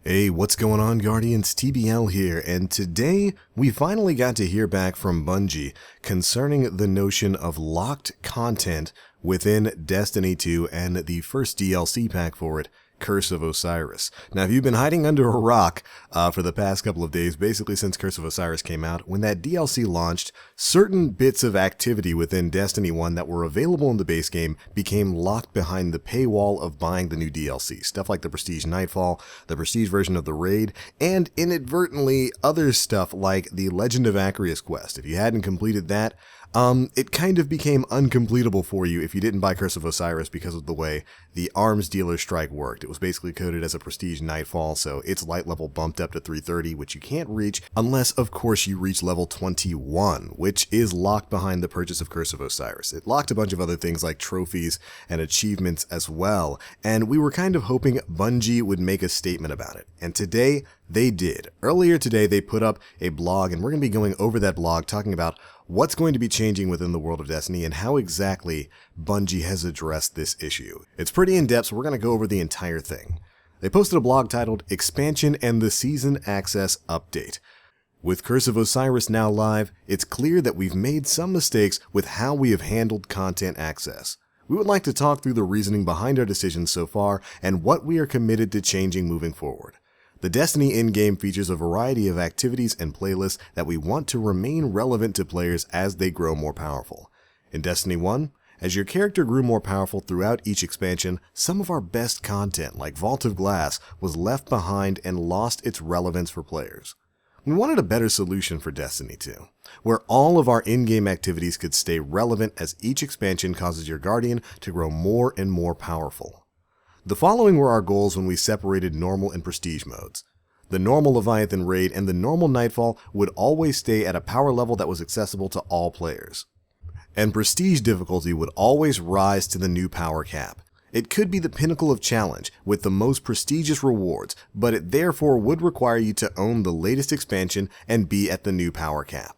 Hey, what's going on, Guardians? TBL here, and today we finally got to hear back from Bungie concerning the notion of locked content within Destiny 2 and the first DLC pack for it, Curse of Osiris. Now, if you've been hiding under a rock for the past couple of days, basically since Curse of Osiris came out, when that DLC launched, certain bits of activity within Destiny 1 that were available in the base game became locked behind the paywall of buying the new DLC. Stuff like the Prestige Nightfall, the Prestige version of the raid, and inadvertently other stuff like the Legend of Acreus quest. If you hadn't completed that, it kind of became uncompletable for you if you didn't buy Curse of Osiris because of the way the arms dealer strike worked. It was basically coded as a Prestige Nightfall, so its light level bumped up to 330, which you can't reach unless, of course, you reach level 21, which is locked behind the purchase of Curse of Osiris. It locked a bunch of other things like trophies and achievements as well, and we were kind of hoping Bungie would make a statement about it. And today, they did. Earlier today, they put up a blog, and we're going to be going over that blog, talking about what's going to be changing within the world of Destiny and how exactly Bungie has addressed this issue. It's pretty in-depth, so we're going to go over the entire thing. They posted a blog titled Expansion and the Season Access Update. With Curse of Osiris now live, it's clear that we've made some mistakes with how we have handled content access. We would like to talk through the reasoning behind our decisions so far and what we are committed to changing moving forward. The Destiny in-game features a variety of activities and playlists that we want to remain relevant to players as they grow more powerful. In Destiny 1, as your character grew more powerful throughout each expansion, some of our best content, like Vault of Glass, was left behind and lost its relevance for players. We wanted a better solution for Destiny 2, where all of our in-game activities could stay relevant as each expansion causes your Guardian to grow more and more powerful. The following were our goals when we separated normal and prestige modes. The normal Leviathan raid and the normal Nightfall would always stay at a power level that was accessible to all players. And prestige difficulty would always rise to the new power cap. It could be the pinnacle of challenge with the most prestigious rewards, but it therefore would require you to own the latest expansion and be at the new power cap.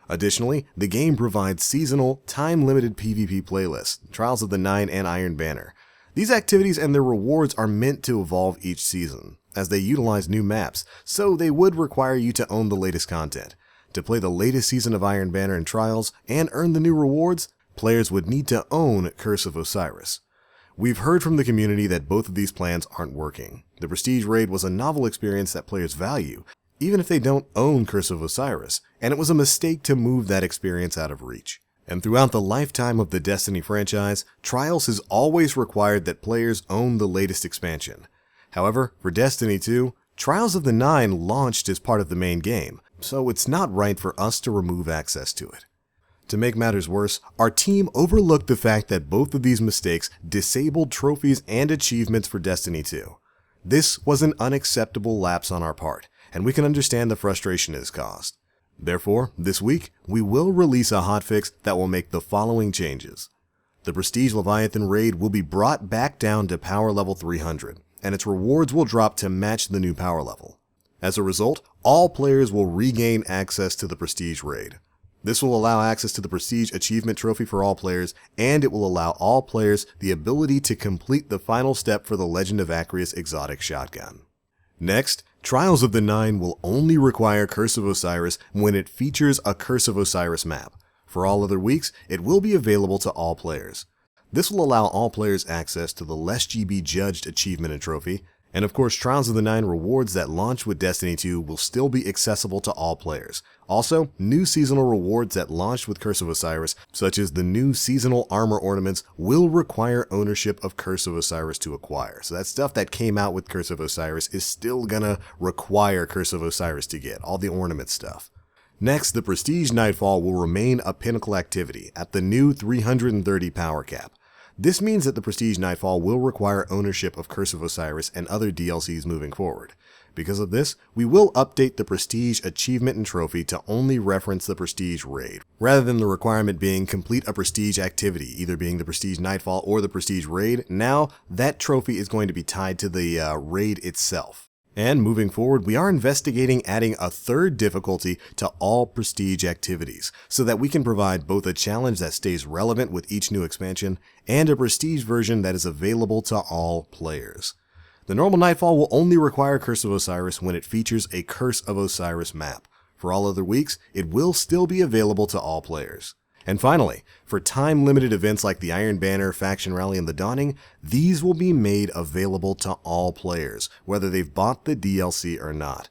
Additionally, the game provides seasonal, time-limited PvP playlists, Trials of the Nine and Iron Banner. These activities and their rewards are meant to evolve each season, as they utilize new maps, so they would require you to own the latest content. To play the latest season of Iron Banner and Trials, and earn the new rewards, players would need to own Curse of Osiris. We've heard from the community that both of these plans aren't working. The Prestige Raid was a novel experience that players value, even if they don't own Curse of Osiris, and it was a mistake to move that experience out of reach. And throughout the lifetime of the Destiny franchise, Trials has always required that players own the latest expansion. However, for Destiny 2, Trials of the Nine launched as part of the main game, so it's not right for us to remove access to it. To make matters worse, our team overlooked the fact that both of these mistakes disabled trophies and achievements for Destiny 2. This was an unacceptable lapse on our part, and we can understand the frustration it has caused. Therefore, this week, we will release a hotfix that will make the following changes. The Prestige Leviathan raid will be brought back down to power level 300, and its rewards will drop to match the new power level. As a result, all players will regain access to the Prestige raid. This will allow access to the Prestige Achievement Trophy for all players, and it will allow all players the ability to complete the final step for the Legend of Acreus exotic shotgun. Next, Trials of the Nine will only require Curse of Osiris when it features a Curse of Osiris map. For all other weeks, it will be available to all players. This will allow all players access to the Less GB Judged achievement and trophy, and of course Trials of the Nine rewards that launch with Destiny 2 will still be accessible to all players. Also, new seasonal rewards that launched with Curse of Osiris, such as the new seasonal armor ornaments, will require ownership of Curse of Osiris to acquire. So that stuff that came out with Curse of Osiris is still gonna require Curse of Osiris to get, all the ornament stuff. Next, the Prestige Nightfall will remain a pinnacle activity at the new 330 power cap. This means that the Prestige Nightfall will require ownership of Curse of Osiris and other DLCs moving forward. Because of this, we will update the Prestige Achievement and Trophy to only reference the Prestige Raid, rather than the requirement being complete a Prestige activity, either being the Prestige Nightfall or the Prestige Raid. Now, that trophy is going to be tied to the raid itself. And moving forward, we are investigating adding a third difficulty to all Prestige activities, so that we can provide both a challenge that stays relevant with each new expansion, and a Prestige version that is available to all players. The normal Nightfall will only require Curse of Osiris when it features a Curse of Osiris map. For all other weeks, it will still be available to all players. And finally, for time-limited events like the Iron Banner, Faction Rally, and the Dawning, these will be made available to all players, whether they've bought the DLC or not.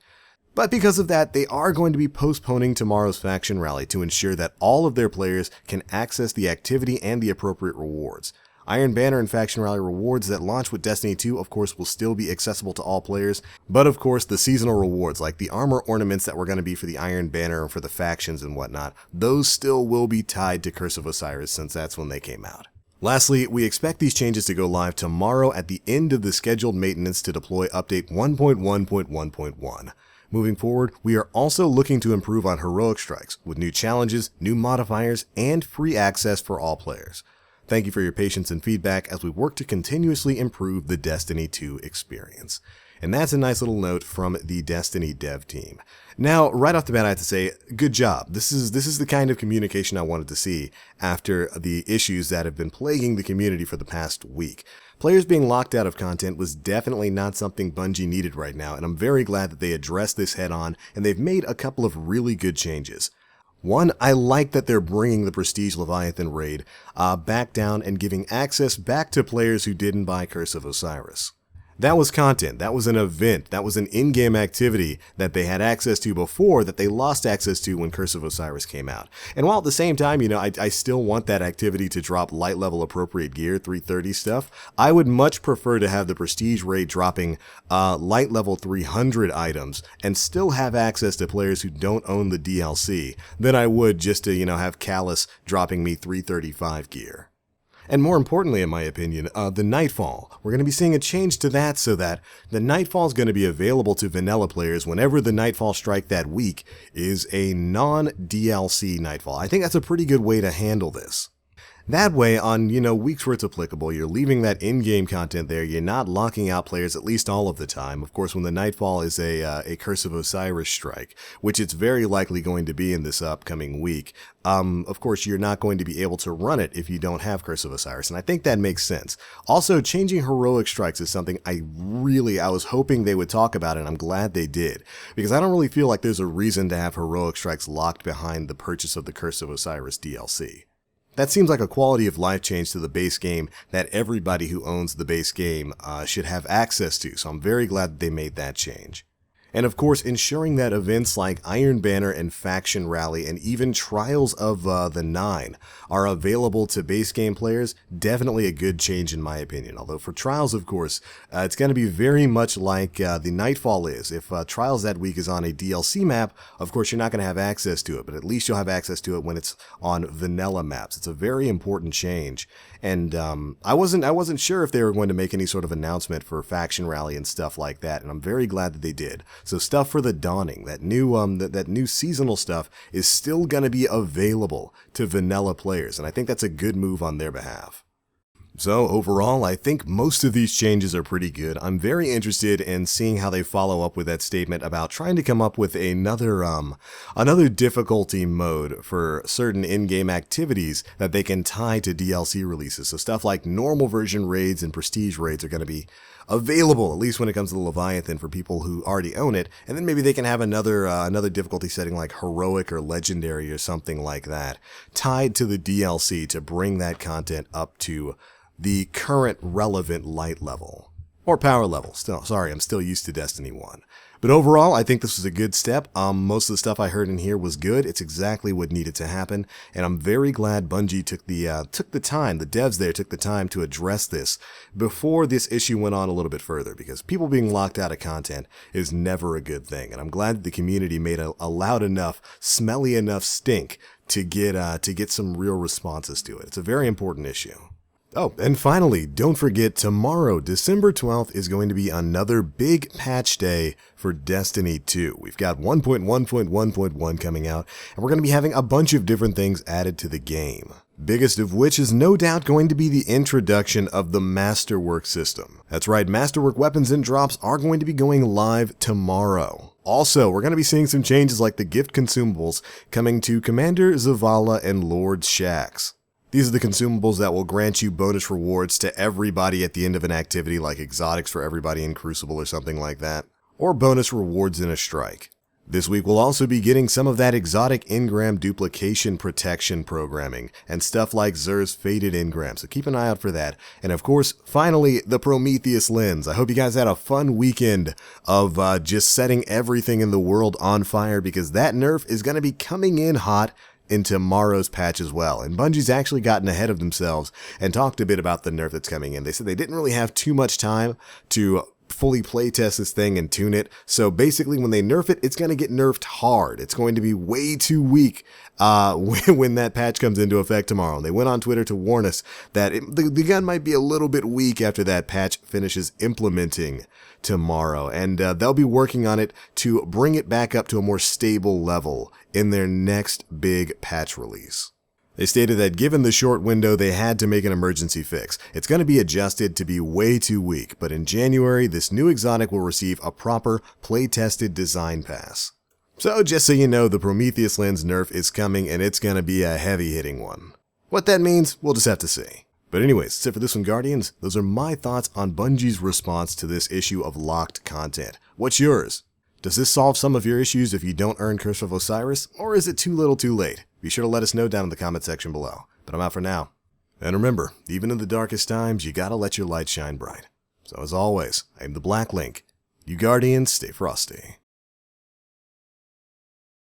But because of that, they are going to be postponing tomorrow's Faction Rally to ensure that all of their players can access the activity and the appropriate rewards. Iron Banner and Faction Rally rewards that launch with Destiny 2, of course, will still be accessible to all players, but of course the seasonal rewards, like the armor ornaments that were going to be for the Iron Banner and for the factions and whatnot, those still will be tied to Curse of Osiris since that's when they came out. Lastly, we expect these changes to go live tomorrow at the end of the scheduled maintenance to deploy update 1.1.1.1. Moving forward, we are also looking to improve on heroic strikes with new challenges, new modifiers, and free access for all players. Thank you for your patience and feedback as we work to continuously improve the Destiny 2 experience. And that's a nice little note from the Destiny dev team. Now, right off the bat, I have to say, good job. This is the kind of communication I wanted to see after the issues that have been plaguing the community for the past week. Players being locked out of content was definitely not something Bungie needed right now, and I'm very glad that they addressed this head on, and they've made a couple of really good changes. One, I like that they're bringing the Prestige Leviathan raid back down and giving access back to players who didn't buy Curse of Osiris. That was content, that was an event, that was an in-game activity that they had access to before that they lost access to when Curse of Osiris came out. And while at the same time, I still want that activity to drop light level appropriate gear, 330 stuff, I would much prefer to have the Prestige raid dropping light level 300 items and still have access to players who don't own the DLC than I would just to, have Callus dropping me 335 gear. And more importantly, in my opinion, the Nightfall. We're going to be seeing a change to that so that the Nightfall is going to be available to vanilla players whenever the Nightfall strike that week is a non-DLC Nightfall. I think that's a pretty good way to handle this. That way, on, weeks where it's applicable, you're leaving that in-game content there, you're not locking out players at least all of the time. Of course, when the Nightfall is a Curse of Osiris strike, which it's very likely going to be in this upcoming week, of course, you're not going to be able to run it if you don't have Curse of Osiris, and I think that makes sense. Also, changing heroic strikes is something I was hoping they would talk about, and I'm glad they did, because I don't really feel like there's a reason to have heroic strikes locked behind the purchase of the Curse of Osiris DLC. That seems like a quality of life change to the base game that everybody who owns the base game should have access to, so I'm very glad that they made that change. And of course, ensuring that events like Iron Banner and Faction Rally and even Trials of the Nine are available to base game players, definitely a good change in my opinion. Although for Trials, of course, it's going to be very much like the Nightfall is. If Trials that week is on a DLC map, of course you're not going to have access to it, but at least you'll have access to it when it's on vanilla maps. It's a very important change. And I wasn't sure if they were going to make any sort of announcement for Faction Rally and stuff like that, and I'm very glad that they did. So stuff for the Dawning, that new seasonal stuff, is still going to be available to vanilla players, and I think that's a good move on their behalf. So overall, I think most of these changes are pretty good. I'm very interested in seeing how they follow up with that statement about trying to come up with another difficulty mode for certain in-game activities that they can tie to DLC releases. So stuff like normal version raids and prestige raids are going to be available, at least when it comes to the Leviathan, for people who already own it, and then maybe they can have another difficulty setting like heroic or legendary or something like that tied to the DLC to bring that content up to the current relevant light level. Or power level. I'm still used to Destiny 1. But overall, I think this was a good step. Most of the stuff I heard in here was good. It's exactly what needed to happen, and I'm very glad Bungie took the time, the devs there took the time to address this before this issue went on a little bit further, because people being locked out of content is never a good thing, and I'm glad that the community made a loud enough, smelly enough stink to get some real responses to it. It's a very important issue. Oh, and finally, don't forget, tomorrow, December 12th, is going to be another big patch day for Destiny 2. We've got 1.1.1.1 coming out, and we're going to be having a bunch of different things added to the game. Biggest of which is no doubt going to be the introduction of the Masterwork system. That's right, Masterwork weapons and drops are going to be going live tomorrow. Also, we're going to be seeing some changes like the gift consumables coming to Commander Zavala and Lord Shaxx. These are the consumables that will grant you bonus rewards to everybody at the end of an activity, like exotics for everybody in Crucible or something like that, or bonus rewards in a strike. This week we'll also be getting some of that exotic engram duplication protection programming, and stuff like Xur's Faded Engram, so keep an eye out for that. And of course, finally, the Prometheus lens. I hope you guys had a fun weekend of just setting everything in the world on fire, because that nerf is going to be coming in hot in tomorrow's patch as well. And Bungie's actually gotten ahead of themselves and talked a bit about the nerf that's coming in. They said they didn't really have too much time to fully playtest this thing and tune it. So basically when they nerf it, it's going to get nerfed hard. It's going to be way too weak when that patch comes into effect tomorrow. And they went on Twitter to warn us that the gun might be a little bit weak after that patch finishes implementing tomorrow. And they'll be working on it to bring it back up to a more stable level in their next big patch release. They stated that given the short window, they had to make an emergency fix. It's going to be adjusted to be way too weak, but in January, this new exotic will receive a proper play-tested design pass. So just so you know, the Prometheus lens nerf is coming, and it's going to be a heavy-hitting one. What that means, we'll just have to see. But anyways, that's it for this one, Guardians. Those are my thoughts on Bungie's response to this issue of locked content. What's yours? Does this solve some of your issues if you don't earn Curse of Osiris, or is it too little too late? Be sure to let us know down in the comment section below. But I'm out for now. And remember, even in the darkest times, you gotta let your light shine bright. So as always, I'm TheBlackLink. You Guardians, stay frosty.